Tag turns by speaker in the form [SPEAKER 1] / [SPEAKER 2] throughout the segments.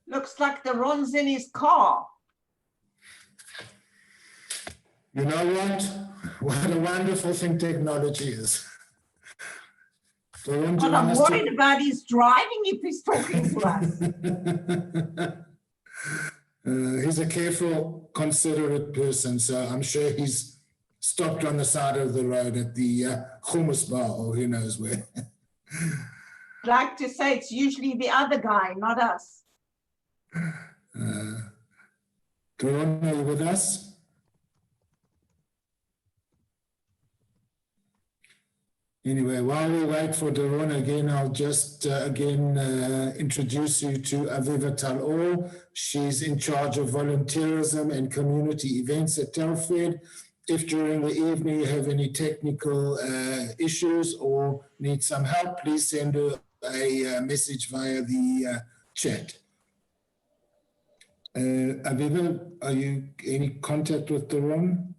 [SPEAKER 1] Looks like the Ron's in his car.
[SPEAKER 2] You know what? What a wonderful thing technology is.
[SPEAKER 1] But I'm worried about his driving if he's talking to us.
[SPEAKER 2] He's a careful, considerate person, so I'm sure he's stopped on the side of the road at the hummus bar, or who knows where.
[SPEAKER 1] I'd like to say it's usually the other guy, not us.
[SPEAKER 2] Aronna, are you with us? Anyway, while we wait for Aronna again, I'll just introduce you to Aviva Talor. She's in charge of volunteerism and community events at Telford. If during the evening you have any technical issues or need some help, please send her a message via the chat. Aviva, are you any contact with Aronna?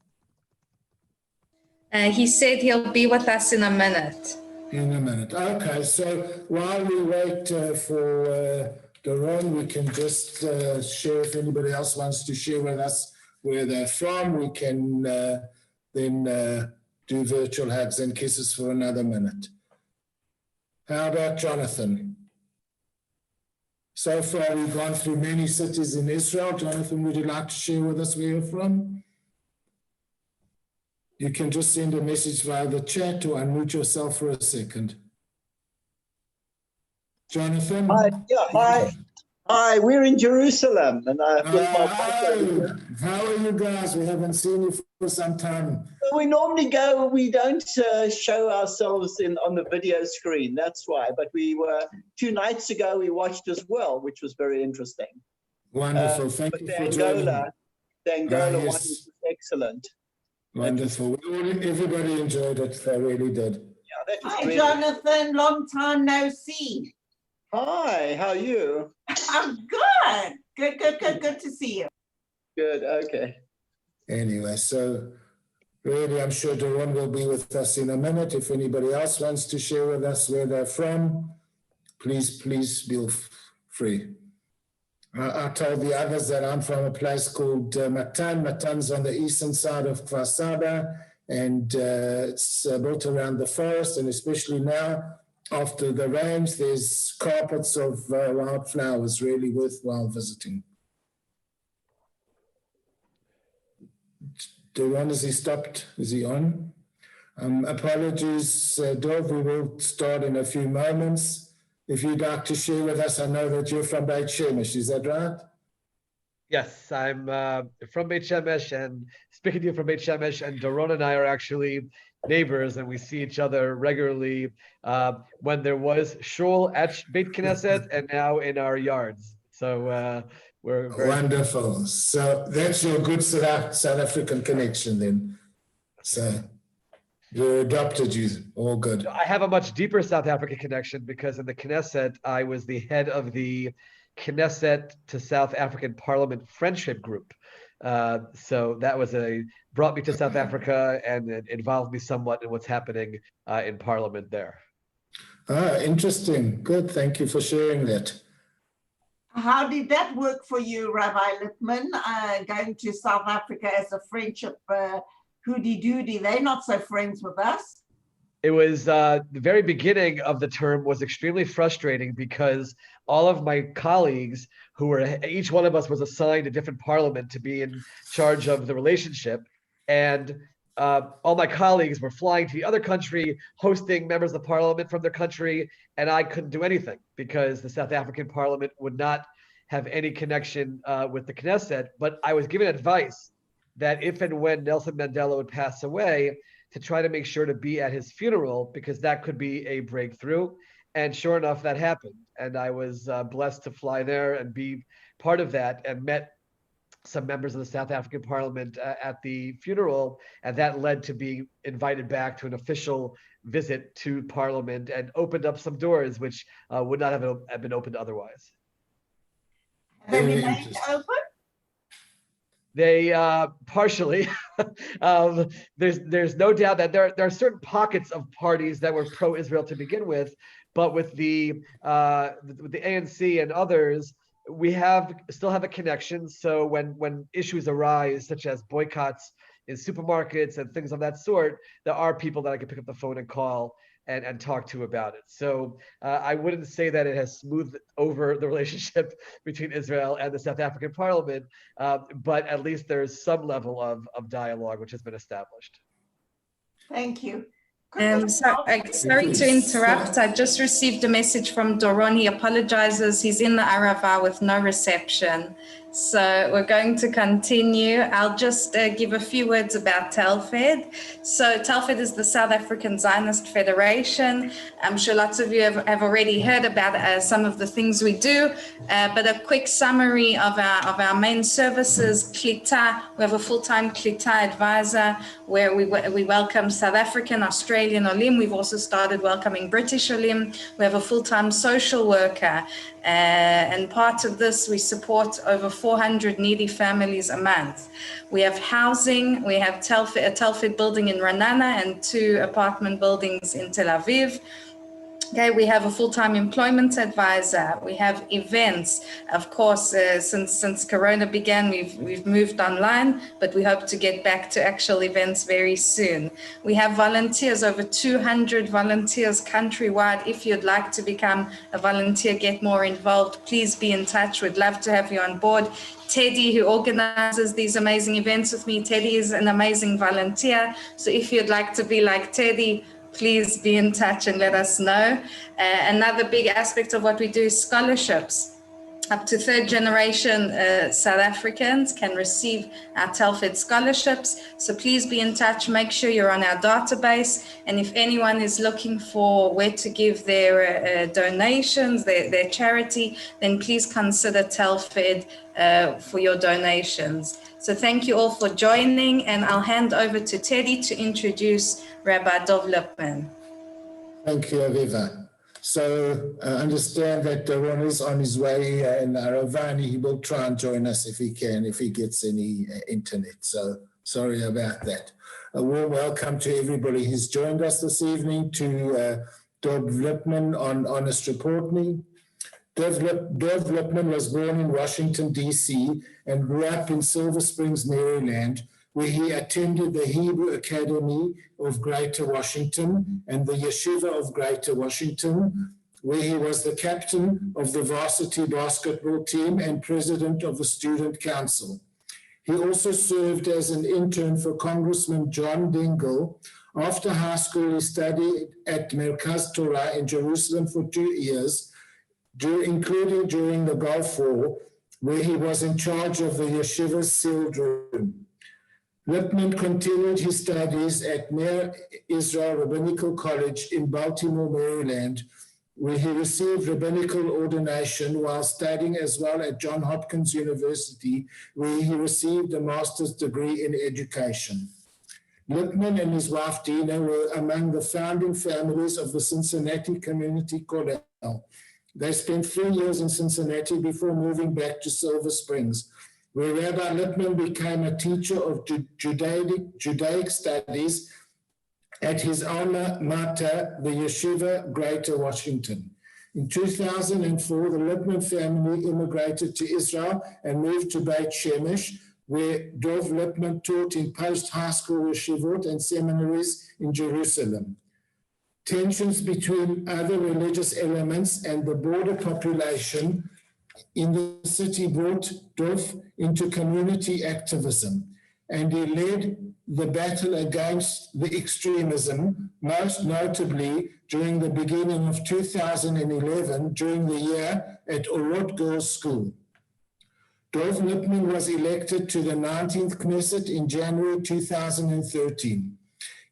[SPEAKER 3] He said he'll be with us in a minute.
[SPEAKER 2] In a minute. Okay, so while we wait for Aronna, we can just share, if anybody else wants to share with us where they're from, we can then do virtual hugs and kisses for another minute. How about Jonathan? So far, we've gone through many cities in Israel. Jonathan, would you like to share with us where you're from? You can just send a message via the chat or unmute yourself for a second. Jonathan?
[SPEAKER 4] Hi, we're in Jerusalem. And
[SPEAKER 2] how are you guys? We haven't seen you for some time.
[SPEAKER 4] We normally go, we don't show ourselves on the video screen, that's why. But we were, 2 nights ago, we watched as well, which was very interesting.
[SPEAKER 2] Wonderful, thank you for joining.
[SPEAKER 4] The Angola one
[SPEAKER 2] yes.
[SPEAKER 4] was excellent.
[SPEAKER 2] Wonderful. Everybody enjoyed it. They really did.
[SPEAKER 4] Yeah, that was
[SPEAKER 1] Hi,
[SPEAKER 4] great.
[SPEAKER 1] Jonathan. Long time no see.
[SPEAKER 4] Hi, how are you?
[SPEAKER 1] I'm good. Good to see you.
[SPEAKER 4] Good, okay.
[SPEAKER 2] Anyway, so really, I'm sure Aronna will be with us in a minute. If anybody else wants to share with us where they're from, please feel free. I told the others that I'm from a place called Matan. Matan's on the eastern side of Kfar Saba, and it's built around the forest, and especially now, after the rains, there's carpets of wild flowers, really worthwhile visiting. Aronna, has he stopped? Is he on? Apologies, Dov, we will start in a few moments. If you'd like to share with us, I know that you're from Beit Shemesh, is that right?
[SPEAKER 5] Yes, I'm from Beit Shemesh, and speaking to you from Beit Shemesh, and Aronna and I are actually neighbors, and we see each other regularly when there was shul at Beit Knesset and now in our yards. So we're very
[SPEAKER 2] wonderful. So that's your good South African connection then. So you're adopted, you all good.
[SPEAKER 5] I have a much deeper South African connection because in the Knesset, I was the head of the Knesset to South African Parliament Friendship Group. So that was brought me to South Africa and it involved me somewhat in what's happening in Parliament there.
[SPEAKER 2] Interesting. Good. Thank you for sharing that.
[SPEAKER 1] How did that work for you, Rabbi Lipman, going to South Africa as a friendship hoody-doody? They're not so friends with us.
[SPEAKER 5] It was the very beginning of the term was extremely frustrating because all of my colleagues each one of us was assigned a different parliament to be in charge of the relationship. And all my colleagues were flying to the other country, hosting members of the parliament from their country, and I couldn't do anything because the South African parliament would not have any connection with the Knesset. But I was given advice that if and when Nelson Mandela would pass away, to try to make sure to be at his funeral because that could be a breakthrough. And sure enough, that happened. And I was blessed to fly there and be part of that and met some members of the South African Parliament at the funeral, and that led to being invited back to an official visit to Parliament and opened up some doors which would not have been opened otherwise.
[SPEAKER 1] They remained open?
[SPEAKER 5] They partially. There's no doubt that there are certain pockets of parties that were pro-Israel to begin with, but with the ANC and others, we still have a connection. So when issues arise, such as boycotts in supermarkets and things of that sort, there are people that I can pick up the phone and call and talk to about it. So I wouldn't say that it has smoothed over the relationship between Israel and the South African Parliament, but at least there's some level of dialogue which has been established.
[SPEAKER 1] Thank you.
[SPEAKER 3] Sorry to interrupt. I just received a message from Doron. He apologizes. He's in the Arava with no reception. So we're going to continue. I'll just give a few words about Telfed. So Telfed is the South African Zionist Federation. I'm sure lots of you have already heard about some of the things we do, but a quick summary of our main services. Klita, we have a full-time Klita advisor where we welcome South African, Australian Olim. We've also started welcoming British Olim. We have a full-time social worker. And part of this, we support over 400 needy families a month. We have housing. We have a Telfed building in Ra'anana and 2 apartment buildings in Tel Aviv. Okay, we have a full-time employment advisor. We have events. Of course, since Corona began, we've moved online, but we hope to get back to actual events very soon. We have volunteers, over 200 volunteers countrywide. If you'd like to become a volunteer, get more involved, please be in touch. We'd love to have you on board. Teddy, who organizes these amazing events with me, Teddy is an amazing volunteer. So if you'd like to be like Teddy, please be in touch and let us know. Another big aspect of what we do is scholarships. Up to 3rd generation South Africans can receive our Telfed scholarships. So please be in touch, make sure you're on our database. And if anyone is looking for where to give their donations, their charity, then please consider Telfed for your donations. So thank you all for joining, and I'll hand over to Teddy to introduce Rabbi Dov Lipman.
[SPEAKER 2] Thank you, Aviva. So I understand that Aronna is on his way in Arava, and he will try and join us if he can, if he gets any internet. So sorry about that. A warm welcome to everybody who's joined us this evening, to Dov Lipman on HonestReporting. Dov Lipman was born in Washington, D.C. and grew up in Silver Springs, Maryland, where he attended the Hebrew Academy of Greater Washington and the Yeshiva of Greater Washington, where he was the captain of the varsity basketball team and president of the student council. He also served as an intern for Congressman John Dingell. After high school, he studied at Merkaz Torah in Jerusalem for 2 years, including during the Gulf War, where he was in charge of the yeshiva's sealed room. Lipman continued his studies at Ner Israel Rabbinical College in Baltimore, Maryland, where he received rabbinical ordination while studying as well at Johns Hopkins University, where he received a master's degree in education. Lipman and his wife Dina were among the founding families of the Cincinnati Community College. They spent 3 years in Cincinnati before moving back to Silver Springs, where Rabbi Lipman became a teacher of Judaic studies at his alma mater, the Yeshiva Greater Washington. In 2004, the Lipman family immigrated to Israel and moved to Beit Shemesh, where Dov Lipman taught in post-high school yeshivot and seminaries in Jerusalem. Tensions between other religious elements and the border population in the city brought Dov into community activism, and he led the battle against the extremism, most notably during the beginning of 2011, during the year at Orot Girls' School. Dov Lipman was elected to the 19th Knesset in January 2013.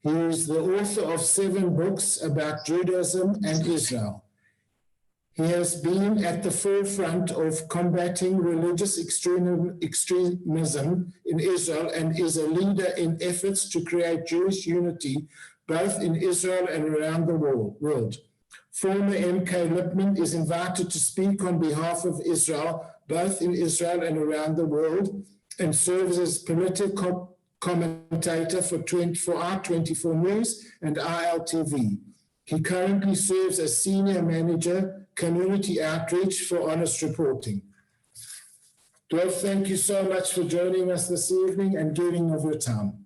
[SPEAKER 2] He is the author of 7 books about Judaism and Israel. He has been at the forefront of combating religious extremism in Israel and is a leader in efforts to create Jewish unity both in Israel and around the world. Former MK Lipman is invited to speak on behalf of Israel, both in Israel and around the world, and serves as political commentator for R24 News and ILTV. He currently serves as Senior Manager, Community Outreach for HonestReporting. Dov, thank you so much for joining us this evening and giving of your time.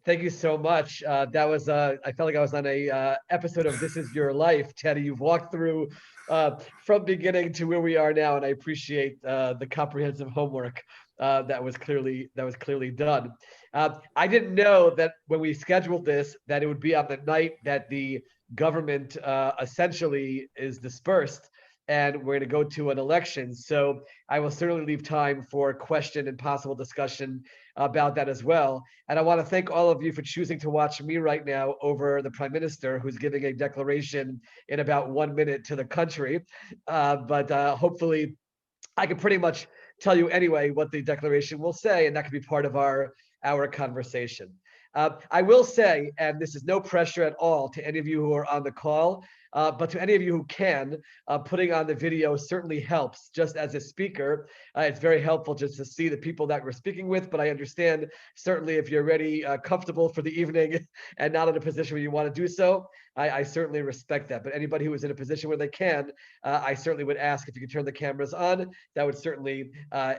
[SPEAKER 5] Thank you so much. That was, I felt like I was on a episode of This Is Your Life, Teddy. You've walked through from beginning to where we are now, and I appreciate the comprehensive homework that was clearly done. I didn't know that when we scheduled this, that it would be on the night that the government essentially is dispersed, and we're going to go to an election. So I will certainly leave time for question and possible discussion about that as well. And I want to thank all of you for choosing to watch me right now over the Prime Minister, who's giving a declaration in about 1 minute to the country. But hopefully I can pretty much tell you anyway what the declaration will say, and that could be part of our conversation. I will say, and this is no pressure at all to any of you who are on the call, but to any of you who can, putting on the video certainly helps. Just as a speaker, it's very helpful just to see the people that we're speaking with, but I understand certainly if you're already comfortable for the evening and not in a position where you want to do so, I certainly respect that. But anybody who is in a position where they can, I certainly would ask if you could turn the cameras on. That would certainly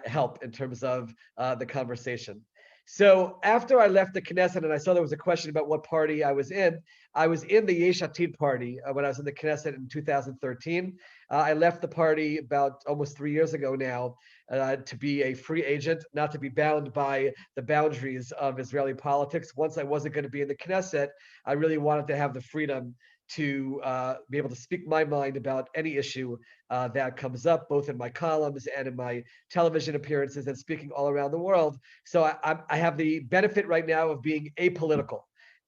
[SPEAKER 5] help in terms of the conversation. So after I left the Knesset and I saw there was a question about what party I was in the Yesh Atid party when I was in the Knesset in 2013. I left the party about almost 3 years ago now to be a free agent, not to be bound by the boundaries of Israeli politics. Once I wasn't going to be in the Knesset, I really wanted to have the freedom to be able to speak my mind about any issue that comes up, both in my columns and in my television appearances and speaking all around the world. So I have the benefit right now of being apolitical.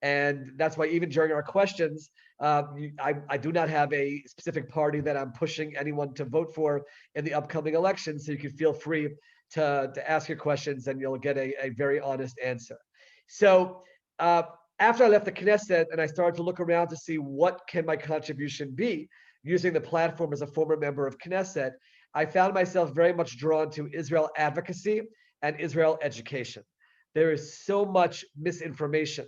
[SPEAKER 5] And that's why even during our questions, I do not have a specific party that I'm pushing anyone to vote for in the upcoming election. So you can feel free to ask your questions and you'll get a very honest answer. So after I left the Knesset and I started to look around to see what can my contribution be using the platform as a former member of Knesset, I found myself very much drawn to Israel advocacy and Israel education. There is so much misinformation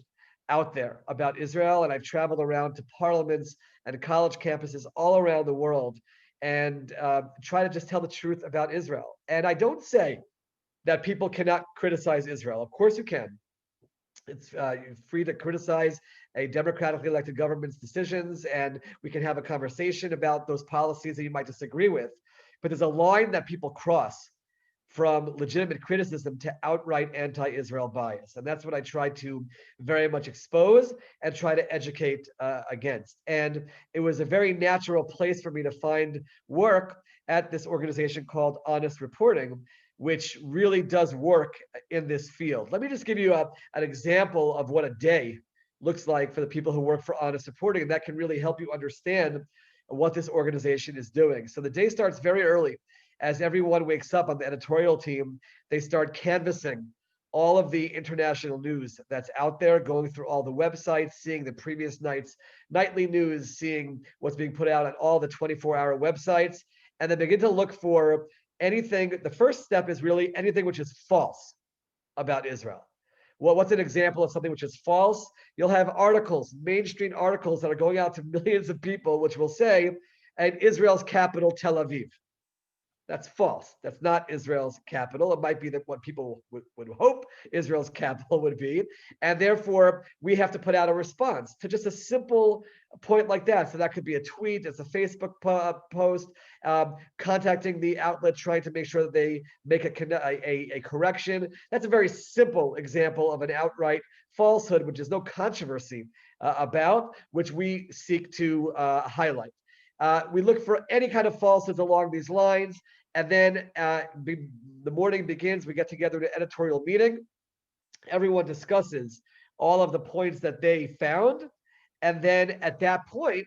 [SPEAKER 5] out there about Israel, and I've traveled around to parliaments and college campuses all around the world and try to just tell the truth about Israel. And I don't say that people cannot criticize Israel. Of course you can. It's you're free to criticize a democratically elected government's decisions, and we can have a conversation about those policies that you might disagree with. But there's a line that people cross from legitimate criticism to outright anti-Israel bias. And that's what I try to very much expose and try to educate against. And it was a very natural place for me to find work at this organization called HonestReporting, which really does work in this field. Let me just give you an example of what a day looks like for the people who work for HonestReporting, and that can really help you understand what this organization is doing. So the day starts very early. As everyone wakes up on the editorial team, they start canvassing all of the international news that's out there, going through all the websites, seeing the previous night's nightly news, seeing what's being put out on all the 24-hour websites, and then begin to look for anything. The first step is really anything which is false about Israel. Well, what's an example of something which is false? You'll have articles, mainstream articles that are going out to millions of people, which will say, and Israel's capital, Tel Aviv. That's false. That's not Israel's capital. It might be that what people would hope Israel's capital would be. And therefore, we have to put out a response to just a simple point like that. So that could be a tweet, it's a Facebook post, contacting the outlet, trying to make sure that they make a correction. That's a very simple example of an outright falsehood, which is no controversy about, which we seek to highlight. We look for any kind of falsehoods along these lines, and then the morning begins. We get together to an editorial meeting. Everyone discusses all of the points that they found, and then at that point,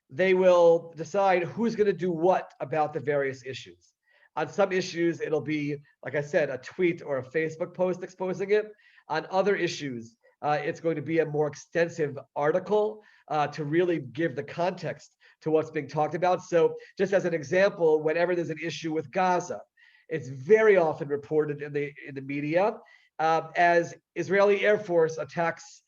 [SPEAKER 5] they will decide who's going to do what about the various issues. On some issues, it'll be, like I said, a tweet or a Facebook post exposing it. On other issues, it's going to be a more extensive article to really give the context to what's being talked about. So just as an example, whenever there's an issue with Gaza, it's very often reported in the media as Israeli Air Force attacks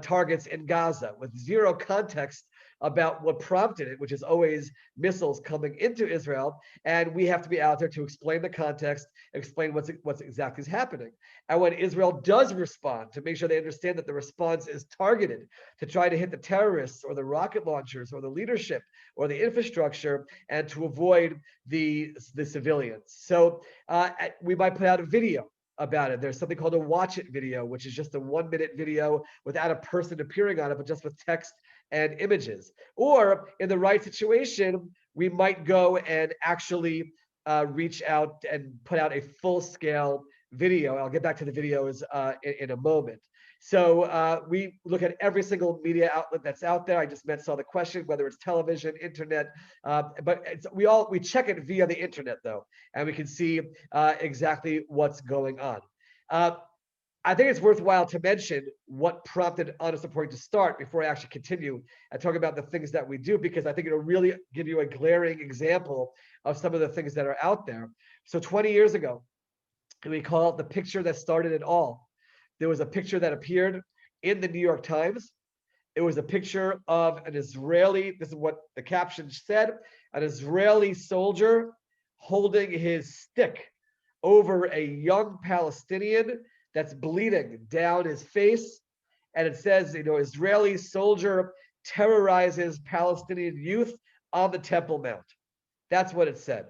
[SPEAKER 5] targets in Gaza with zero context about what prompted it, which is always missiles coming into Israel. And we have to be out there to explain the context, explain what's exactly is happening. And when Israel does respond, to make sure they understand that the response is targeted to try to hit the terrorists or the rocket launchers or the leadership or the infrastructure, and to avoid the civilians. So we might put out a video about it. There's something called a watch it video, which is just a 1-minute video without a person appearing on it, but just with text and images. Or in the right situation, we might go and actually reach out and put out a full-scale video. I'll get back to the videos in a moment. So we look at every single media outlet that's out there. I just saw the question, whether it's television, internet, but we check it via the internet though, and we can see exactly what's going on. I think it's worthwhile to mention what prompted Honest Reporting to start before I actually continue and talk about the things that we do, because I think it'll really give you a glaring example of some of the things that are out there. So 20 years ago, we call it the picture that started it all. There was a picture that appeared in the New York Times. It was a picture of an Israeli, this is what the caption said, an Israeli soldier holding his stick over a young Palestinian that's bleeding down his face. And it says, Israeli soldier terrorizes Palestinian youth on the Temple Mount. That's what it said.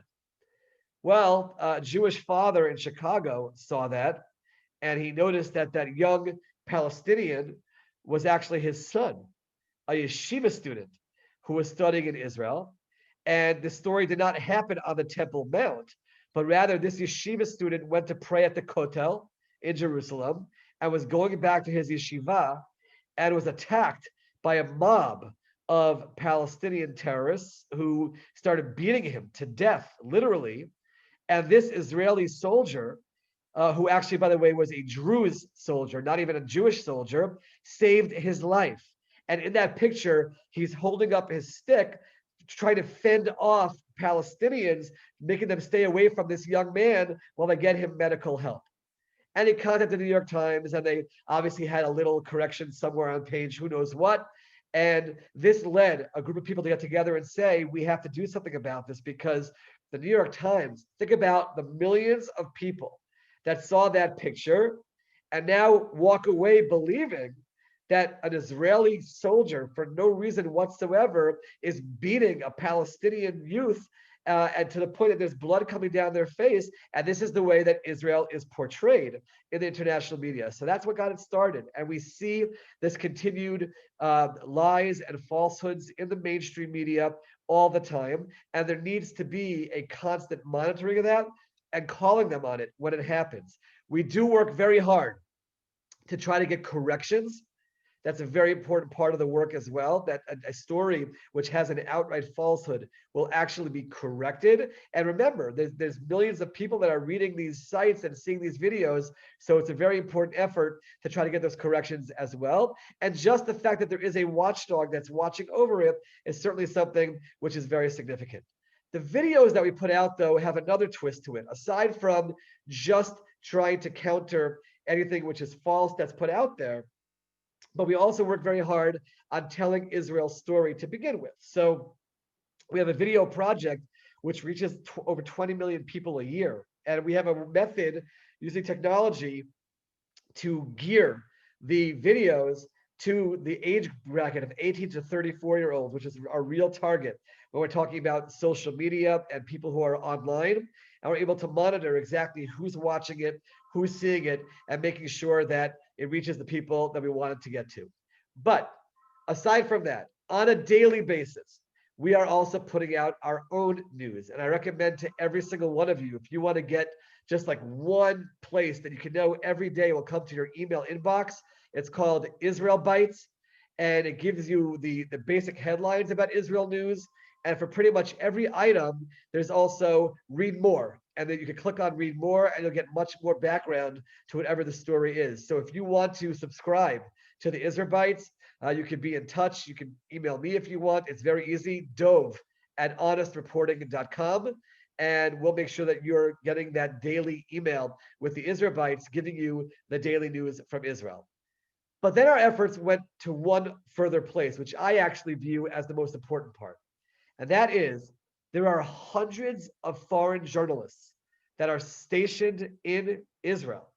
[SPEAKER 5] Well, a Jewish father in Chicago saw that, and he noticed that that young Palestinian was actually his son, a yeshiva student who was studying in Israel. And the story did not happen on the Temple Mount, but rather this yeshiva student went to pray at the Kotel in Jerusalem and was going back to his yeshiva and was attacked by a mob of Palestinian terrorists who started beating him to death, literally. And this Israeli soldier, who actually, by the way, was a Druze soldier, not even a Jewish soldier, saved his life. And in that picture, he's holding up his stick, trying to fend off Palestinians, making them stay away from this young man while they get him medical help. And he contacted the New York Times, and they obviously had a little correction somewhere on page who knows what. And this led a group of people to get together and say, we have to do something about this, because the New York Times, think about the millions of people that saw that picture and now walk away believing that an Israeli soldier, for no reason whatsoever, is beating a Palestinian youth, and to the point that there's blood coming down their face. And this is the way that Israel is portrayed in the international media. So that's what got it started. And we see this continued lies and falsehoods in the mainstream media all the time. And there needs to be a constant monitoring of that and calling them on it when it happens. We do work very hard to try to get corrections. That's a very important part of the work as well, that a story which has an outright falsehood will actually be corrected. And remember, there's millions of people that are reading these sites and seeing these videos. So it's a very important effort to try to get those corrections as well. And just the fact that there is a watchdog that's watching over it is certainly something which is very significant. The videos that we put out, though, have another twist to it. Aside from just trying to counter anything which is false that's put out there, but we also work very hard on telling Israel's story to begin with. So we have a video project which reaches over 20 million people a year. And we have a method using technology to gear the videos to the age bracket of 18 to 34-year-olds, which is our real target when we're talking about social media and people who are online. And we're able to monitor exactly who's watching it, who's seeing it, and making sure that it reaches the people that we want it to get to. But aside from that, on a daily basis, we are also putting out our own news. And I recommend to every single one of you, if you want to get just like one place that you can know every day will come to your email inbox, it's called Israel Bites. And it gives you the basic headlines about Israel news. And for pretty much every item, there's also read more. And then you can click on read more and you'll get much more background to whatever the story is. So if you want to subscribe to the Israel Bites, you can be in touch. You can email me if you want. It's very easy, dov@honestreporting.com. And we'll make sure that you're getting that daily email with the Israel Bites, giving you the daily news from Israel. But then our efforts went to one further place, which I actually view as the most important part. And that is, there are hundreds of foreign journalists that are stationed in Israel.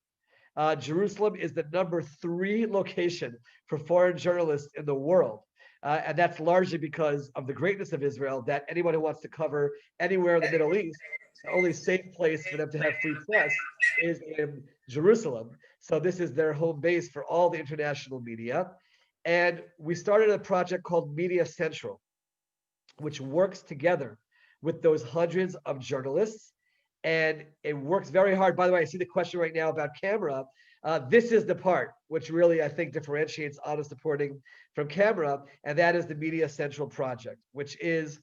[SPEAKER 5] Jerusalem is the #3 location for foreign journalists in the world. And that's largely because of the greatness of Israel, that anyone who wants to cover anywhere in the Middle East, the only safe place for them to have free press is in Jerusalem. So this is their home base for all the international media. And we started a project called Media Central, which works together with those hundreds of journalists. And it works very hard. By the way, I see the question right now about camera. This is the part which really, I think, differentiates Honest Reporting from camera, and that is the Media Central project, which is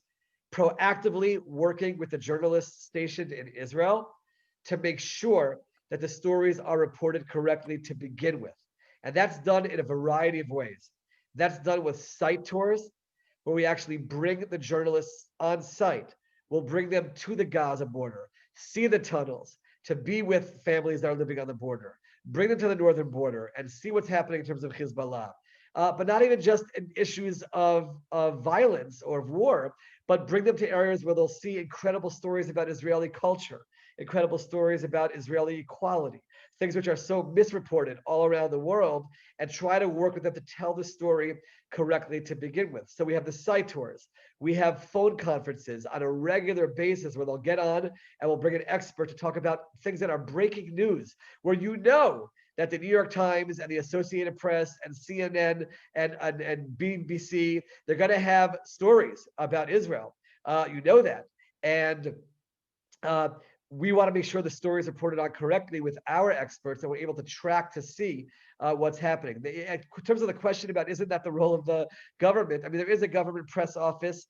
[SPEAKER 5] proactively working with the journalists stationed in Israel to make sure that the stories are reported correctly to begin with. And that's done in a variety of ways. That's done with site tours, where we actually bring the journalists on site. We'll bring them to the Gaza border, see the tunnels, to be with families that are living on the border, bring them to the northern border and see what's happening in terms of Hezbollah. But not even just in issues of violence or of war, but bring them to areas where they'll see incredible stories about Israeli culture, incredible stories about Israeli equality, things which are so misreported all around the world, and try to work with them to tell the story correctly to begin with. So we have the site tours. We have phone conferences on a regular basis where they'll get on and we'll bring an expert to talk about things that are breaking news, where you know that the New York Times and the Associated Press and CNN and BBC, they're going to have stories about Israel. You know that. And we want to make sure the stories are reported on correctly with our experts, and we're able to track to see what's happening. In terms of the question about isn't that the role of the government, I mean, there is a government press office.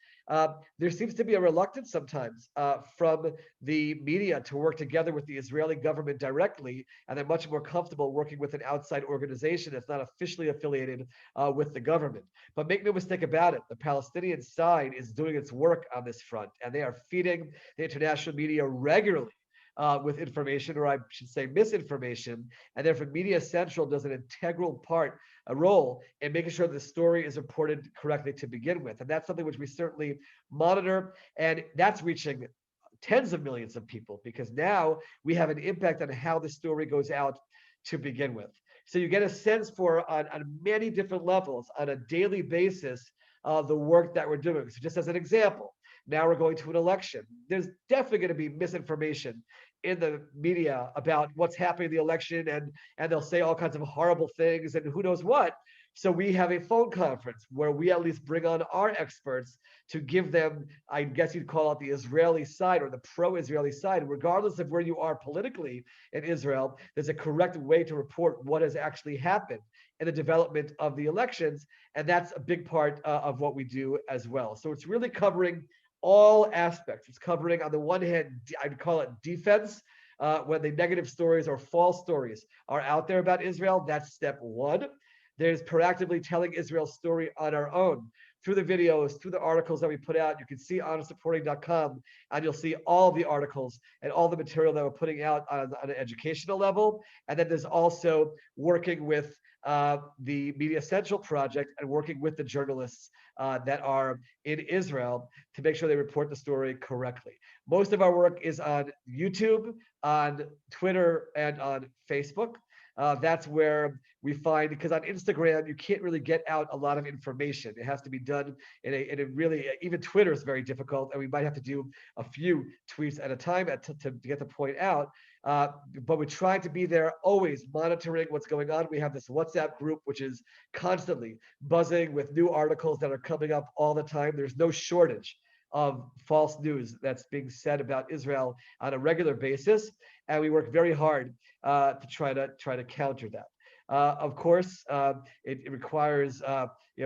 [SPEAKER 5] There seems to be a reluctance sometimes from the media to work together with the Israeli government directly, and they're much more comfortable working with an outside organization that's not officially affiliated with the government. But make no mistake about it, the Palestinian side is doing its work on this front, and they are feeding the international media regularly with information, or I should say misinformation, and therefore Media Central does an integral part, a role in making sure the story is reported correctly to begin with. And that's something which we certainly monitor, and that's reaching tens of millions of people, because now we have an impact on how the story goes out to begin with. So you get a sense for, on many different levels, on a daily basis, the work that we're doing. So just as an example, now we're going to an election. There's definitely going to be misinformation in the media about what's happening in the election, and they'll say all kinds of horrible things and who knows what. So we have a phone conference where we at least bring on our experts to give them, I guess you'd call it the Israeli side or the pro-Israeli side, regardless of where you are politically in Israel. There's a correct way to report what has actually happened in the development of the elections, and that's a big part of what we do as well. So it's really covering all aspects. It's covering, on the one hand, I'd call it defense, when the negative stories or false stories are out there about Israel. That's step one. There's proactively telling Israel's story on our own through the videos, through the articles that we put out. You can see HonestReporting.com, and you'll see all the articles and all the material that we're putting out on an educational level. And then there's also working with the Media Central project and working with the journalists that are in Israel to make sure they report the story correctly. Most of our work is on YouTube, on Twitter, and on Facebook. That's where we find, because on Instagram, you can't really get out a lot of information. It has to be done in a really, even Twitter is very difficult, and we might have to do a few tweets at a time to get the point out. But we're trying to be there, always monitoring what's going on. We have this WhatsApp group, which is constantly buzzing with new articles that are coming up all the time. There's no shortage of false news that's being said about Israel on a regular basis, and we work very hard to try to counter that. Of course, it requires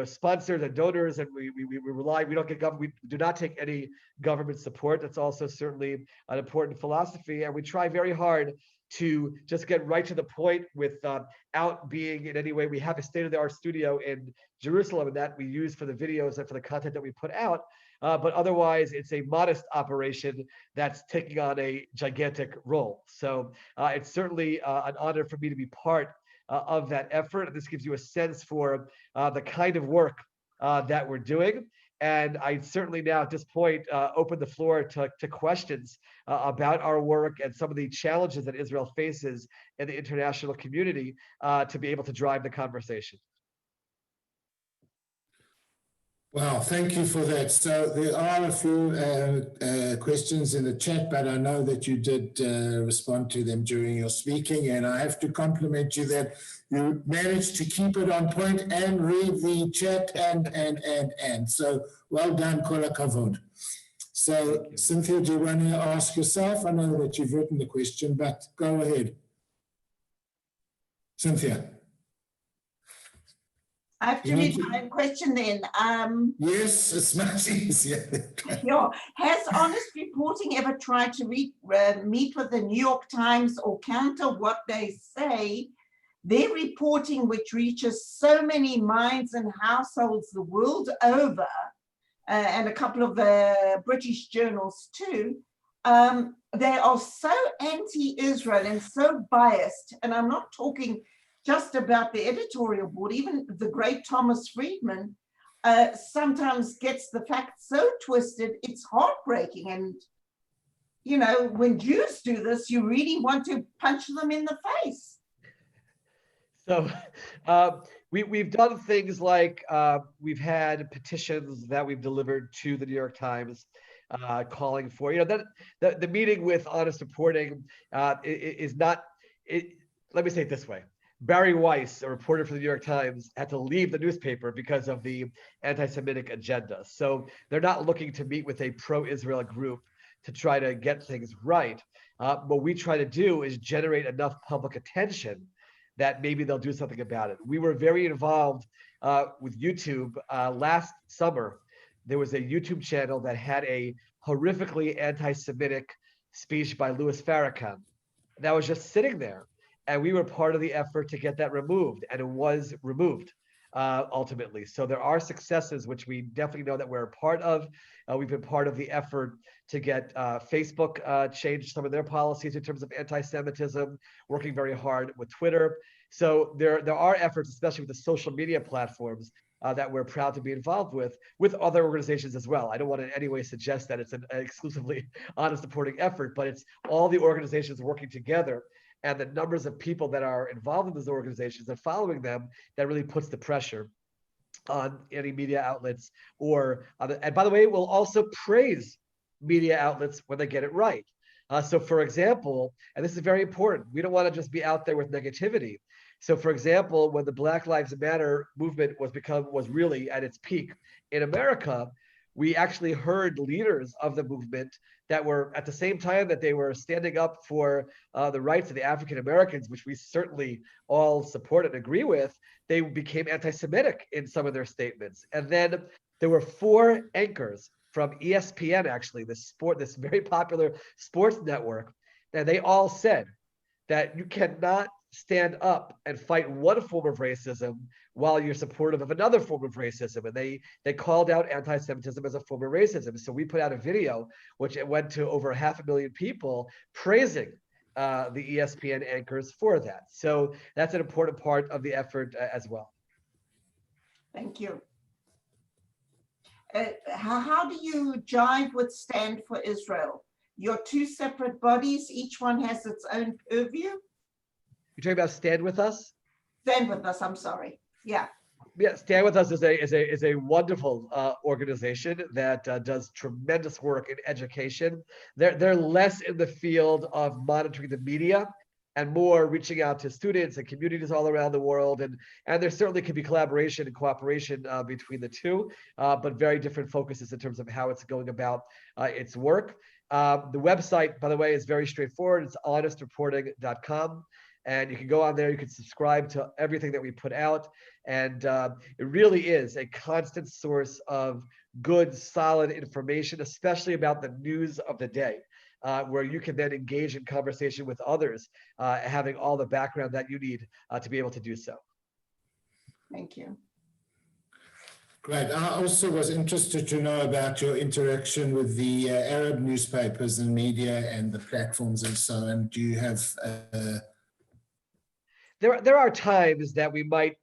[SPEAKER 5] sponsors and donors, and we rely. We don't get government. We do not take any government support. That's also certainly an important philosophy, and we try very hard to just get right to the point without being in any way. We have a state-of-the-art studio in Jerusalem, and that we use for the videos and for the content that we put out. But otherwise, it's a modest operation that's taking on a gigantic role. So it's certainly an honor for me to be part of that effort. And this gives you a sense for the kind of work that we're doing. And I certainly now at this point open the floor to questions about our work and some of the challenges that Israel faces in the international community to be able to drive the conversation.
[SPEAKER 2] Wow, thank you for that. So there are a few questions in the chat, but I know that you did respond to them during your speaking, and I have to compliment you that you managed to keep it on point and read the chat and. So well done, kol hakavod. So Cynthia, do you want to ask yourself? I know that you've written the question, but go ahead. Cynthia.
[SPEAKER 1] I have to read my own question then.
[SPEAKER 2] Yes, it's much easier.
[SPEAKER 1] Yeah. Has Honest Reporting ever tried to meet with the New York Times or counter what they say? Their reporting, which reaches so many minds and households the world over, and a couple of British journals too, they are so anti-Israel and so biased. And I'm not talking just about the editorial board, even the great Thomas Friedman sometimes gets the facts so twisted, it's heartbreaking. And, you know, when Jews do this, you really want to punch them in the face.
[SPEAKER 5] So we've done things like we've had petitions that we've delivered to the New York Times calling for, you know, that the meeting with Honest Reporting is not, let me say it this way. Barry Weiss, a reporter for the New York Times, had to leave the newspaper because of the anti-Semitic agenda. So they're not looking to meet with a pro-Israel group to try to get things right. What we try to do is generate enough public attention that maybe they'll do something about it. We were very involved with YouTube last summer. There was a YouTube channel that had a horrifically anti-Semitic speech by Louis Farrakhan that was just sitting there. And we were part of the effort to get that removed, and it was removed ultimately. So there are successes, which we definitely know that we're a part of. We've been part of the effort to get Facebook change some of their policies in terms of anti-Semitism, working very hard with Twitter. So there are efforts, especially with the social media platforms, that we're proud to be involved with other organizations as well. I don't want to in any way suggest that it's an exclusively Honest Reporting effort, but it's all the organizations working together and the numbers of people that are involved in those organizations and following them that really puts the pressure on any media outlets and by the way, we'll also praise media outlets when they get it right. So for example, and this is very important, we don't want to just be out there with negativity. So for example, when the Black Lives Matter movement was really at its peak in America, we actually heard leaders of the movement that were at the same time that they were standing up for the rights of the African Americans, which we certainly all support and agree with, they became anti-Semitic in some of their statements. And then there were 4 anchors from ESPN, actually, this very popular sports network, and they all said that you cannot stand up and fight one form of racism while you're supportive of another form of racism. And they called out anti-Semitism as a form of racism. So we put out a video, which it went to over 500,000 people, praising the ESPN anchors for that. So that's an important part of the effort as well.
[SPEAKER 1] Thank you. How do you jive with Stand for Israel? You're 2 separate bodies, each one has its own purview?
[SPEAKER 5] You're talking about Stand With Us?
[SPEAKER 1] Stand With Us, I'm sorry. Yeah.
[SPEAKER 5] Yeah, Stand With Us is a wonderful organization that does tremendous work in education. They're less in the field of monitoring the media and more reaching out to students and communities all around the world. And there certainly can be collaboration and cooperation between the two, but very different focuses in terms of how it's going about its work. The website, by the way, is very straightforward. It's HonestReporting.com. And you can go on there, you can subscribe to everything that we put out. And it really is a constant source of good, solid information, especially about the news of the day, where you can then engage in conversation with others, having all the background that you need to be able to do so.
[SPEAKER 1] Thank you.
[SPEAKER 2] Great. I also was interested to know about your interaction with the Arab newspapers and media and the platforms and so on. Do you have
[SPEAKER 5] there are times that we might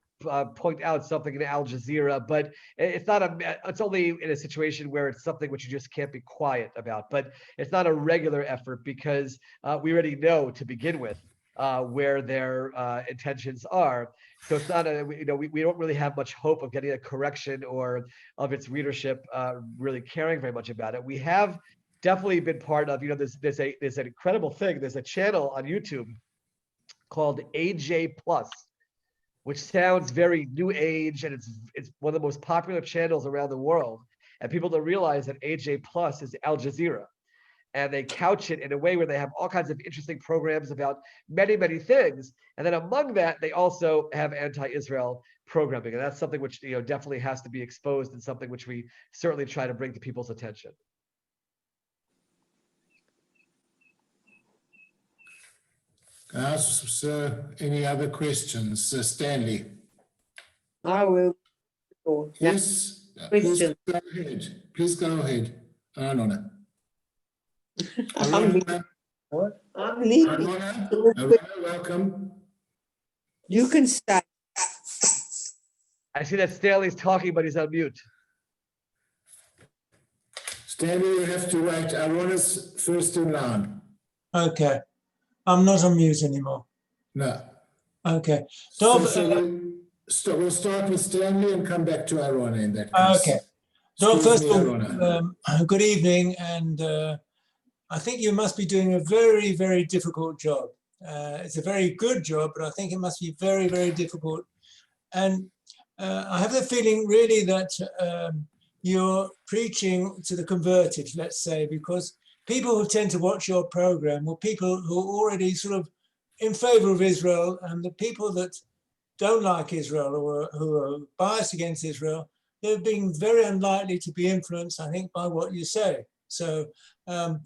[SPEAKER 5] point out something in Al Jazeera, but it's not it's only in a situation where it's something which you just can't be quiet about. But it's not a regular effort because we already know to begin with where their intentions are. So it's not we don't really have much hope of getting a correction or of its readership really caring very much about it. We have definitely been part of, there's an incredible thing. There's a channel on YouTube called AJ Plus, which sounds very new age, and it's one of the most popular channels around the world. And people don't realize that AJ Plus is Al Jazeera, and they couch it in a way where they have all kinds of interesting programs about many, many things. And then among that, they also have anti-Israel programming, and that's something which definitely has to be exposed, and something which we certainly try to bring to people's attention.
[SPEAKER 2] Sir, any other questions? Stanley?
[SPEAKER 6] I will.
[SPEAKER 2] Yes, please go ahead. Please go ahead. Aronna.
[SPEAKER 6] I'm leaving.
[SPEAKER 2] Aronna, welcome.
[SPEAKER 6] You can start.
[SPEAKER 5] I see that Stanley's talking, but he's on mute.
[SPEAKER 2] Stanley, you have to wait. Aronna's first in line.
[SPEAKER 7] Okay. I'm not on mute anymore.
[SPEAKER 2] No.
[SPEAKER 7] Okay.
[SPEAKER 2] So,
[SPEAKER 7] Dov,
[SPEAKER 2] we'll start with Stanley and come back to Aronna in that case.
[SPEAKER 7] okay. Dov, first of all,
[SPEAKER 2] Aronna.
[SPEAKER 7] good evening. And I think you must be doing a very, very difficult job. It's a very good job, but I think it must be very, very difficult. And I have the feeling really that you're preaching to the converted, let's say, because people who tend to watch your program were people who are already sort of in favor of Israel, and the people that don't like Israel or who are biased against Israel, they're being very unlikely to be influenced, I think, by what you say. So, and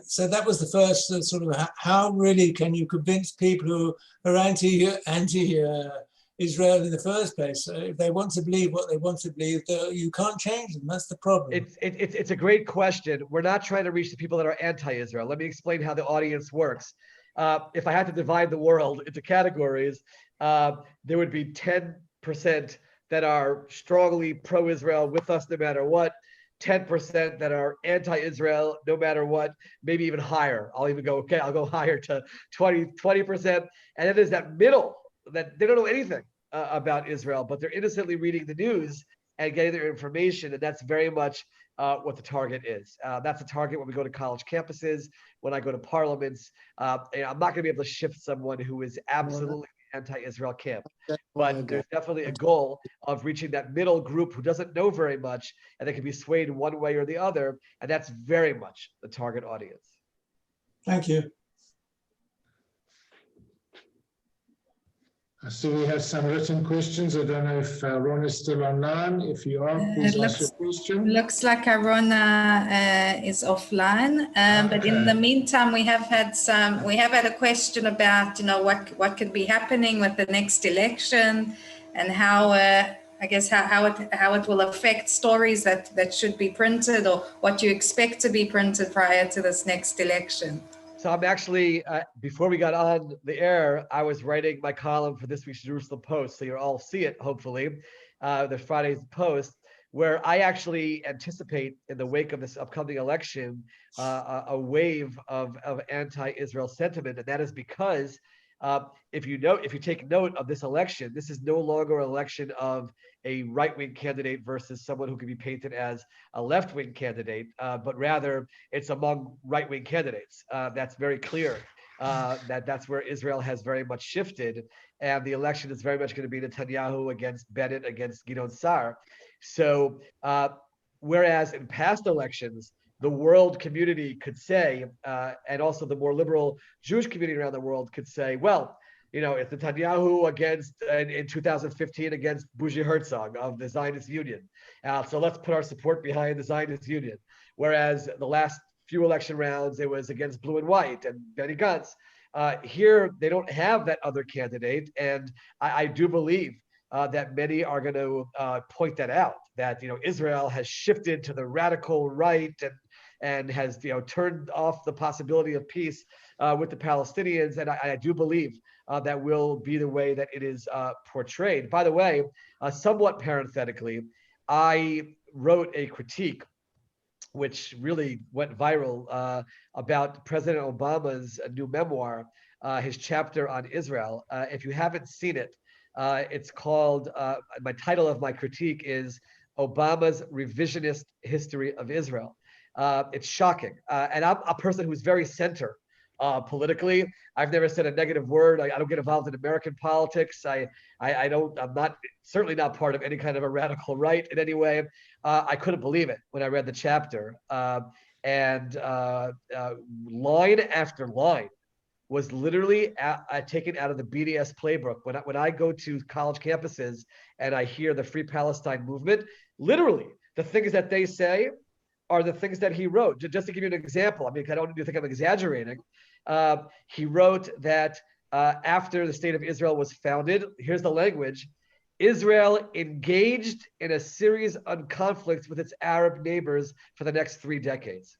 [SPEAKER 7] so that was the first sort of how really can you convince people who are anti-Israel in the first place? If they want to believe what they want to believe, you can't change them. That's the problem.
[SPEAKER 5] It's a great question. We're not trying to reach the people that are anti-Israel. Let me explain how the audience works. If I had to divide the world into categories, there would be 10% that are strongly pro-Israel with us no matter what, 10% that are anti-Israel no matter what, maybe even higher. I'll go higher to 20%. And then there's that middle that they don't know anything about Israel, but they're innocently reading the news and getting their information. And that's very much what the target is. That's a target when we go to college campuses, when I go to parliaments. I'm not going to be able to shift someone who is absolutely anti-Israel camp, but there's definitely a goal of reaching that middle group who doesn't know very much, and they can be swayed one way or the other. And that's very much the target audience.
[SPEAKER 7] Thank you.
[SPEAKER 2] So we have some written questions. I don't know if Ron is still online. If you are, please ask your question.
[SPEAKER 3] Looks like Aronna is offline, but in the meantime, we have had a question about what could be happening with the next election, and how how it will affect stories that should be printed, or what you expect to be printed prior to this next election.
[SPEAKER 5] So I'm actually, before we got on the air, I was writing my column for this week's Jerusalem Post. So you'll all see it, hopefully, the Friday's Post, where I actually anticipate in the wake of this upcoming election, a wave of anti-Israel sentiment. And that is because if you take note of this election, this is no longer an election of a right-wing candidate versus someone who could be painted as a left-wing candidate, but rather it's among right-wing candidates. That's very clear. That's where Israel has very much shifted, and the election is very much going to be Netanyahu against Bennett against Gideon Sa'ar. So, whereas in past elections, the world community could say, and also the more liberal Jewish community around the world could say, well, it's Netanyahu against, in 2015 against Bougie Herzog of the Zionist Union. So let's put our support behind the Zionist Union. Whereas the last few election rounds, it was against Blue and White and Benny Gantz. Here, they don't have that other candidate. And I do believe that many are going to point that out, that, Israel has shifted to the radical right and has, turned off the possibility of peace with the Palestinians. And I do believe that will be the way that it is portrayed. By the way, somewhat parenthetically, I wrote a critique which really went viral about President Obama's new memoir, his chapter on Israel. If you haven't seen it, it's called, my title of my critique is Obama's Revisionist History of Israel. It's shocking. And I'm a person who's very center politically. I've never said a negative word. I don't get involved in American politics. I'm certainly not part of any kind of a radical right in any way. I couldn't believe it when I read the chapter. And line after line was literally taken out of the BDS playbook. When I go to college campuses and I hear the Free Palestine movement, literally the things that they say are the things that he wrote. Just to give you an example, I mean, I don't think I'm exaggerating. He wrote that after the state of Israel was founded, here's the language, Israel engaged in a series of conflicts with its Arab neighbors for the next 3 decades.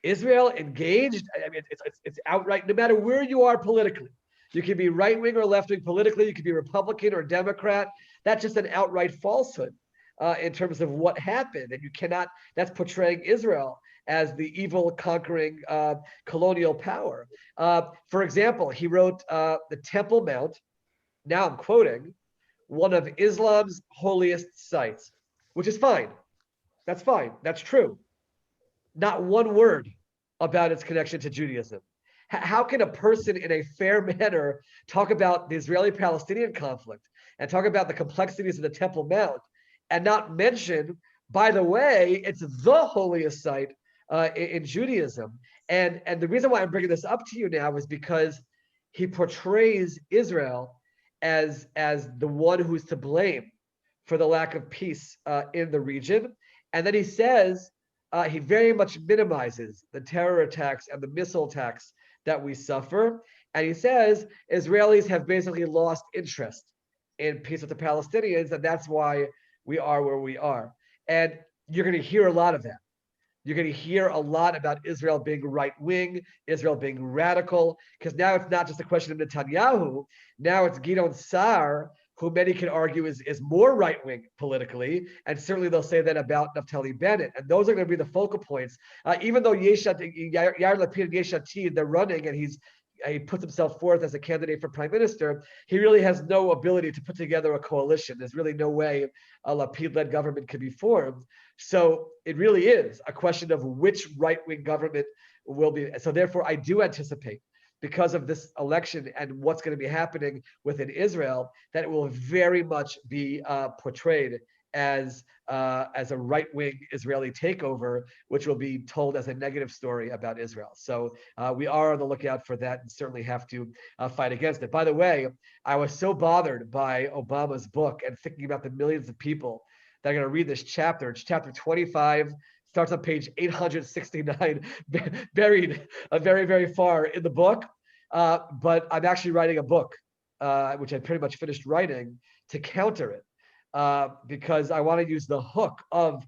[SPEAKER 5] Israel engaged, I mean, it's outright, no matter where you are politically. You can be right-wing or left-wing politically, you can be Republican or Democrat. That's just an outright falsehood in terms of what happened. And you cannot, that's portraying Israel as the evil conquering colonial power. For example, he wrote the Temple Mount, now I'm quoting, one of Islam's holiest sites, which is fine. That's fine, that's true. Not one word about its connection to Judaism. How can a person in a fair manner talk about the Israeli-Palestinian conflict and talk about the complexities of the Temple Mount and not mention, by the way, it's the holiest site in Judaism? And the reason why I'm bringing this up to you now is because he portrays Israel as the one who's to blame for the lack of peace in the region. And then he says, he very much minimizes the terror attacks and the missile attacks that we suffer. And he says Israelis have basically lost interest in peace with the Palestinians, and that's why we are where we are. And you're going to hear a lot of that. You're going to hear a lot about Israel being right-wing, Israel being radical, because now it's not just a question of Netanyahu. Now it's Gideon Sa'ar, who many can argue is more right-wing politically, and certainly they'll say that about Naftali Bennett. And those are going to be the focal points. Even though Yair Lapid and Yesh Atid, they're running, and he puts himself forth as a candidate for prime minister, he really has no ability to put together a coalition. There's really no way a Lapid-led government could be formed. So it really is a question of which right-wing government will be. So therefore, I do anticipate, because of this election and what's going to be happening within Israel, that it will very much be portrayed as a right-wing Israeli takeover, which will be told as a negative story about Israel. So we are on the lookout for that and certainly have to fight against it. By the way, I was so bothered by Obama's book and thinking about the millions of people that are going to read this chapter. It's chapter 25, starts on page 869, buried very, very far in the book. But I'm actually writing a book, which I pretty much finished writing, to counter it. Because I want to use the hook of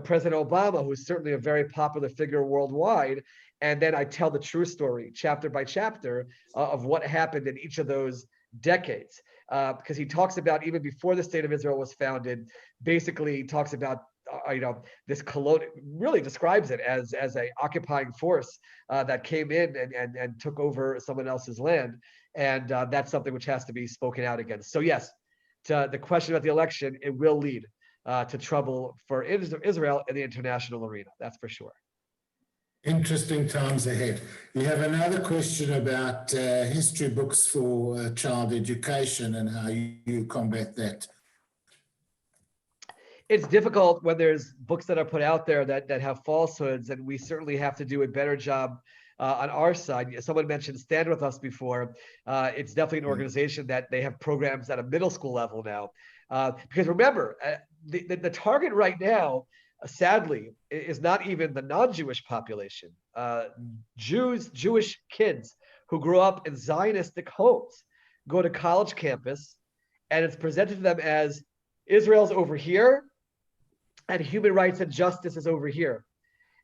[SPEAKER 5] President Obama, who's certainly a very popular figure worldwide, and then I tell the true story, chapter by chapter, of what happened in each of those decades. Because he talks about, even before the state of Israel was founded, basically he talks about this colonial, really describes it as a occupying force that came in and took over someone else's land, and that's something which has to be spoken out against. So yes, to the question about the election, it will lead to trouble for Israel in the international arena. That's for sure.
[SPEAKER 2] Interesting times ahead. You have another question about history books for child education and how you combat that.
[SPEAKER 5] It's difficult when there's books that are put out there that have falsehoods, and we certainly have to do a better job on our side. Someone mentioned Stand With Us before. It's definitely an organization that they have programs at a middle school level now. Because remember, the target right now, sadly, is not even the non-Jewish population. Jewish kids who grow up in Zionistic homes go to college campus, and it's presented to them as Israel's over here, and human rights and justice is over here.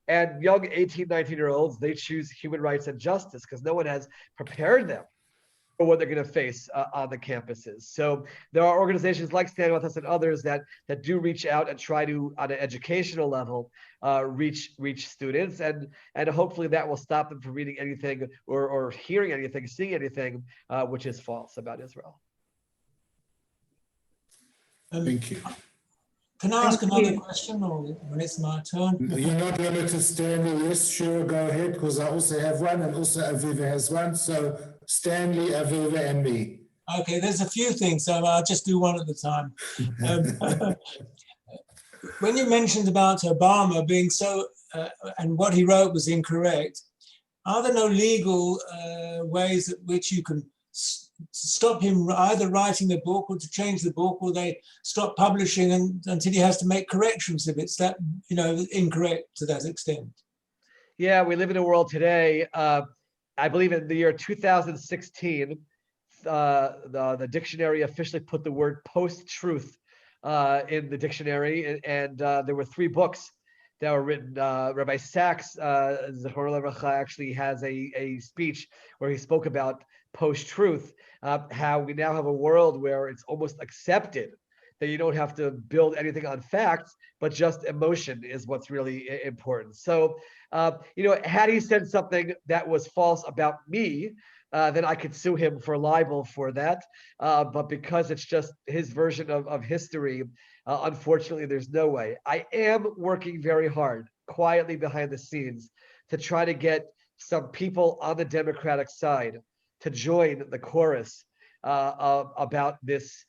[SPEAKER 5] And young 18, 19-year-olds, they choose human rights and justice because no one has prepared them for what they're going to face on the campuses. So there are organizations like Stand With Us and others that do reach out and try to, on an educational level, reach students, and hopefully that will stop them from reading anything or hearing anything, seeing anything which is false about Israel.
[SPEAKER 2] Thank you.
[SPEAKER 7] Can I ask
[SPEAKER 6] Thank
[SPEAKER 7] another
[SPEAKER 6] you.
[SPEAKER 7] question, or when it's my turn?
[SPEAKER 2] You're not limited, Stanley. Yes, sure, go ahead, because I also have one, and also Aviva has one. So Stanley, Aviva, and me.
[SPEAKER 7] Okay, there's a few things, so I'll just do one at a time. When you mentioned about Obama being so, and what he wrote was incorrect, are there no legal ways at which you can stop him either writing the book or to change the book, or they stop publishing until he has to make corrections if it's that, incorrect to that extent?
[SPEAKER 5] Yeah, we live in a world today. I believe in the year 2016, the dictionary officially put the word post-truth in the dictionary, and there were 3 books that were written. Rabbi Sachs, Zechor Levacha, actually has a speech where he spoke about post-truth, how we now have a world where it's almost accepted that you don't have to build anything on facts, but just emotion is what's really important. So, had he said something that was false about me, then I could sue him for libel for that. But because it's just his version of history, unfortunately, there's no way. I am working very hard, quietly behind the scenes, to try to get some people on the Democratic side to join the chorus about this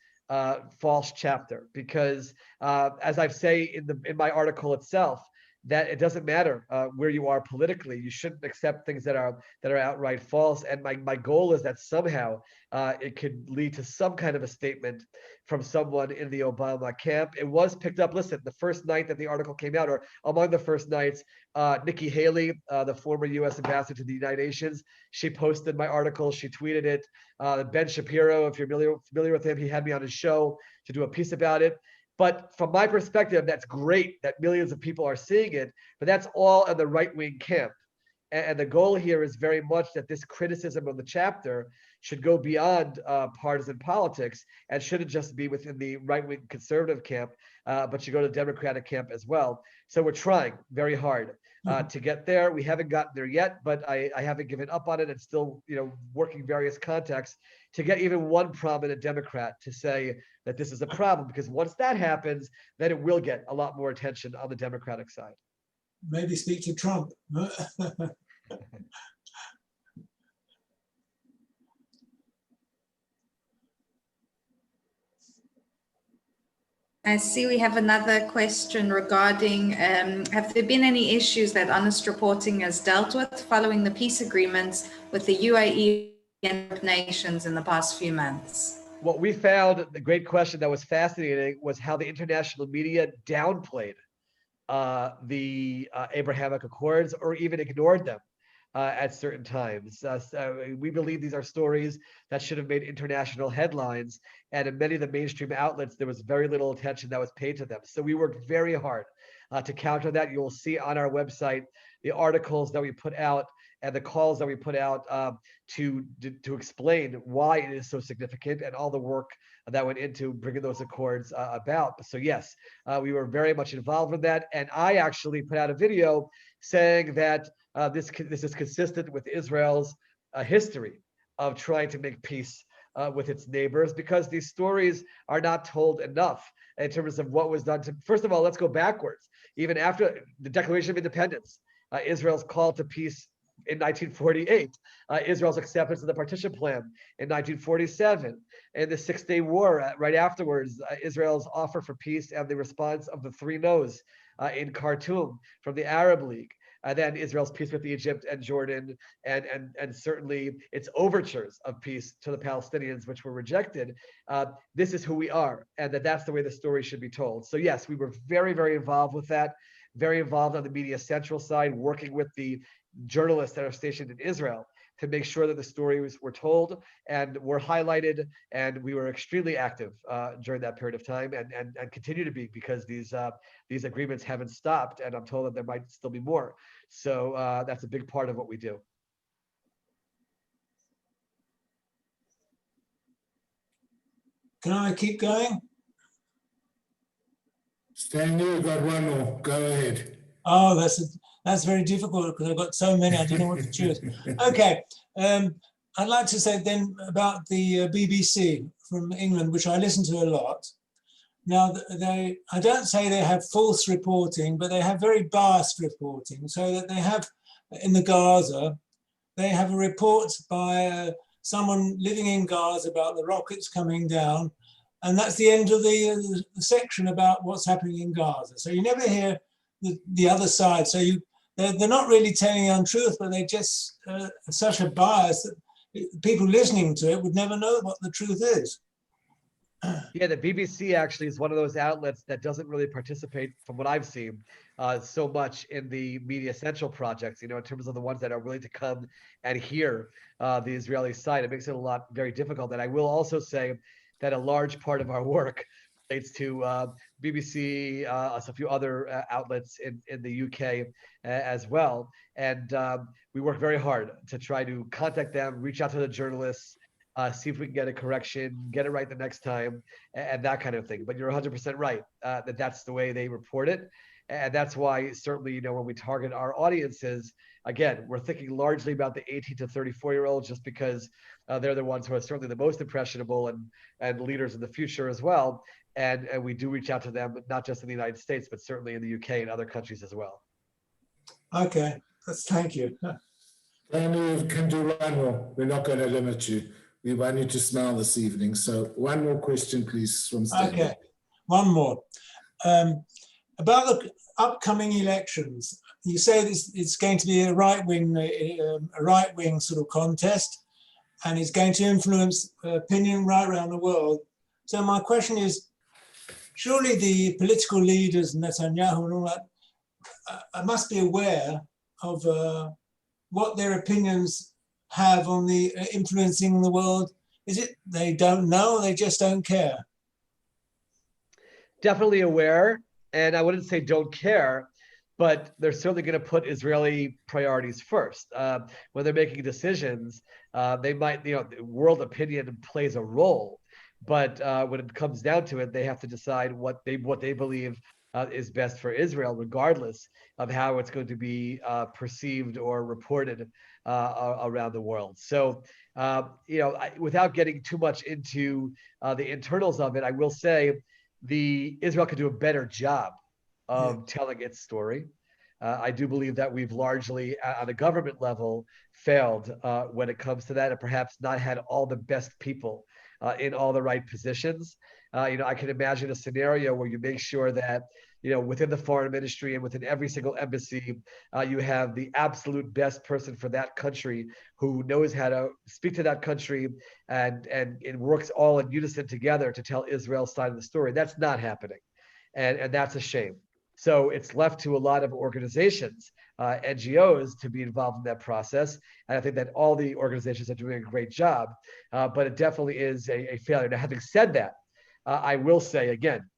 [SPEAKER 5] false chapter, because as I say in my article itself, that it doesn't matter where you are politically. You shouldn't accept things that are outright false. And my goal is that somehow it could lead to some kind of a statement from someone in the Obama camp. It was picked up. Listen, the first night that the article came out, or among the first nights, Nikki Haley, the former U.S. ambassador to the United Nations, she posted my article. She tweeted it. Ben Shapiro, if you're familiar with him, he had me on his show to do a piece about it. But from my perspective, that's great that millions of people are seeing it, but that's all in the right-wing camp. And the goal here is very much that this criticism of the chapter should go beyond partisan politics and shouldn't just be within the right-wing conservative camp, but should go to the Democratic camp as well. So we're trying very hard to get there. We haven't gotten there yet, but I haven't given up on it, and still, working various contacts to get even one prominent Democrat to say that this is a problem, because once that happens, then it will get a lot more attention on the Democratic side.
[SPEAKER 7] Maybe speak to Trump.
[SPEAKER 3] I see we have another question regarding, have there been any issues that Honest Reporting has dealt with following the peace agreements with the UAE and nations in the past few months?
[SPEAKER 5] What we found, the great question that was fascinating, was how the international media downplayed the Abrahamic Accords, or even ignored them at certain times. So we believe these are stories that should have made international headlines, and in many of the mainstream outlets, there was very little attention that was paid to them. So we worked very hard to counter that. You'll see on our website the articles that we put out and the calls that we put out to explain why it is so significant, and all the work that went into bringing those accords about. So yes, we were very much involved in that, and I actually put out a video saying that this is consistent with Israel's history of trying to make peace with its neighbors, because these stories are not told enough in terms of what was done to. First of all, let's go backwards. Even after the Declaration of Independence, Israel's call to peace in 1948, Israel's acceptance of the partition plan in 1947, and the Six-Day War right afterwards, Israel's offer for peace and the response of the 3 no's in Khartoum from the Arab League, and then Israel's peace with Egypt and Jordan, and certainly its overtures of peace to the Palestinians, which were rejected. This is who we are, and that's the way the story should be told. So yes, we were very, very involved with that, very involved on the Media Central side, working with the journalists that are stationed in Israel to make sure that the stories were told and were highlighted, and we were extremely active during that period of time, and continue to be, because these agreements haven't stopped, and I'm told that there might still be more. So that's a big part of what we do.
[SPEAKER 7] Can I keep going?
[SPEAKER 2] Stanley, you've got one more. Go ahead.
[SPEAKER 7] Oh, that's very difficult because I've got so many. I don't know what to choose. Okay, I'd like to say then about the BBC from England, which I listen to a lot. Now, I don't say they have false reporting, but they have very biased reporting. So that they have in the Gaza, they have a report by someone living in Gaza about the rockets coming down, and that's the end of the section about what's happening in Gaza. So you never hear the other side. So they're not really telling the untruth, but they just such a bias that people listening to it would never know what the truth is.
[SPEAKER 5] Yeah, the BBC actually is one of those outlets that doesn't really participate, from what I've seen, so much in the Media Central projects, in terms of the ones that are willing to come and hear the Israeli side. It makes it very difficult. And I will also say that a large part of our work relates to BBC, a few other outlets in the UK as well. And we work very hard to try to contact them, reach out to the journalists, see if we can get a correction, get it right the next time, and that kind of thing. But you're 100% right that that's the way they report it. And that's why certainly, when we target our audiences, again, we're thinking largely about the 18 to 34-year-olds just because they're the ones who are certainly the most impressionable and leaders in the future as well. And we do reach out to them, not just in the United States, but certainly in the UK and other countries as well.
[SPEAKER 7] Okay, thank you.
[SPEAKER 2] Stanley, you can do one more. We're not going to limit you. We want you to smile this evening. So one more question, please, from Stanley.
[SPEAKER 7] Okay, one more. About the upcoming elections, you say it's going to be a right-wing sort of contest, and it's going to influence opinion right around the world. So my question is, surely the political leaders, Netanyahu and all that, must be aware of what their opinions have on the influencing the world. Is it they don't know, or they just don't care?
[SPEAKER 5] Definitely aware, and I wouldn't say don't care, but they're certainly going to put Israeli priorities first. When they're making decisions, they might, world opinion plays a role, but when it comes down to it, they have to decide what they believe is best for Israel, regardless of how it's going to be perceived or reported around the world. So, without getting too much into the internals of it, I will say Israel could do a better job of telling its story. I do believe that we've largely, on a government level, failed when it comes to that, and perhaps not had all the best people in all the right positions. I can imagine a scenario where you make sure that, within the foreign ministry and within every single embassy, you have the absolute best person for that country who knows how to speak to that country and it works all in unison together to tell Israel's side of the story. That's not happening. And that's a shame. So it's left to a lot of organizations, NGOs, to be involved in that process. And I think that all the organizations are doing a great job, but it definitely is a failure. Now, having said that, I will say again,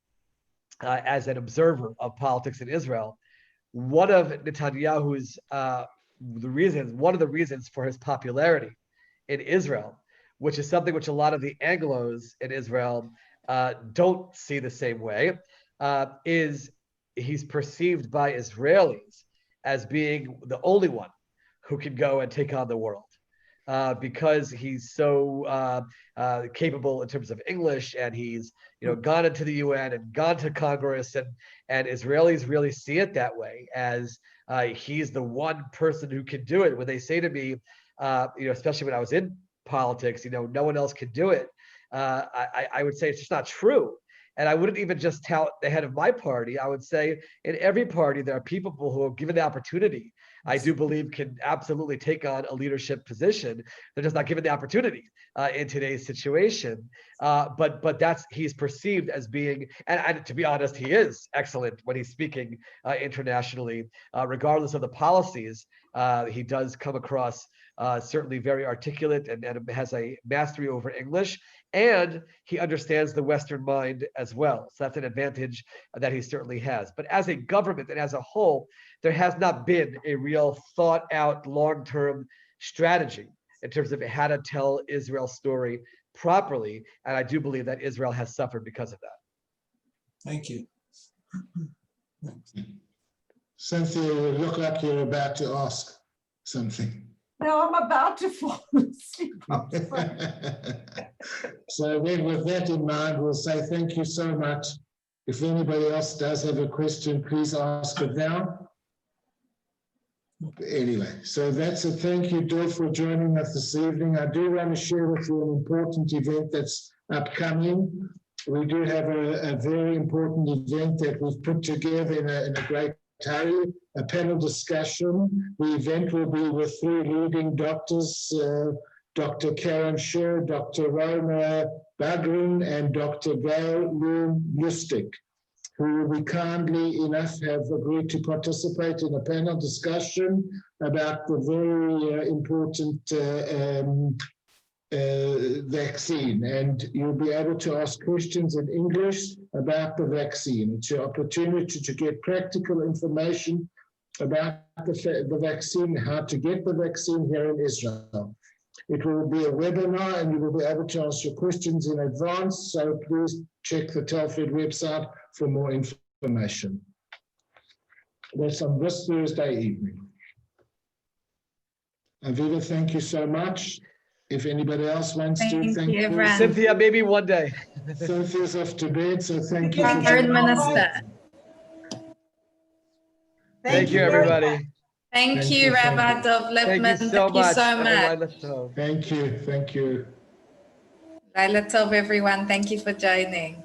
[SPEAKER 5] as an observer of politics in Israel, one of Netanyahu's one of the reasons for his popularity in Israel, which is something which a lot of the Anglos in Israel don't see the same way, is he's perceived by Israelis as being the only one who can go and take on the world. Because he's so capable in terms of English, and he's gone into the UN and gone to Congress, and Israelis really see it that way, as he's the one person who can do it. When they say to me, especially when I was in politics, no one else can do it, I would say it's just not true. And I wouldn't even just tout the head of my party. I would say in every party, there are people who are given the opportunity, I do believe, can absolutely take on a leadership position. They're just not given the opportunity in today's situation. But he's perceived as being, and to be honest, he is excellent when he's speaking internationally, regardless of the policies. He does come across certainly very articulate and has a mastery over English. And he understands the Western mind as well. So that's an advantage that he certainly has. But as a government and as a whole, there has not been a real thought out long-term strategy in terms of how to tell Israel's story properly. And I do believe that Israel has suffered because of that.
[SPEAKER 7] Thank you.
[SPEAKER 2] Cynthia, you look like you're about to ask something.
[SPEAKER 1] No, I'm about to fall asleep.
[SPEAKER 2] So then with that in mind, we'll say thank you so much. If anybody else does have a question, please ask it now. Anyway, so that's it. Thank you, Dov, for joining us this evening. I do want to share with you an important event that's upcoming. We do have a very important event that we've put together in a great hurry, a panel discussion. The event will be with three leading doctors, Dr. Karen Scher, Dr. Aronna and Dr. Gail Lustig, who we kindly enough have agreed to participate in a panel discussion about the very important vaccine, and you'll be able to ask questions in English about the vaccine. It's your opportunity to get practical information about the vaccine, how to get the vaccine here in Israel. It will be a webinar and you will be able to ask your questions in advance, so please check the Telfed website for more information. That's on this Thursday evening. Aviva, thank you so much. If anybody else wants to, thank you.
[SPEAKER 3] everyone.
[SPEAKER 5] Cynthia's maybe one day.
[SPEAKER 2] Cynthia's off to bed, so thank you.
[SPEAKER 3] Our Foreign Minister.
[SPEAKER 5] Thank you, everybody.
[SPEAKER 3] Thank you, Rabbi Dov Lipman.
[SPEAKER 5] Thank you so much.
[SPEAKER 2] Thank you. Thank you.
[SPEAKER 3] Laila Tov, everyone. Thank you for joining.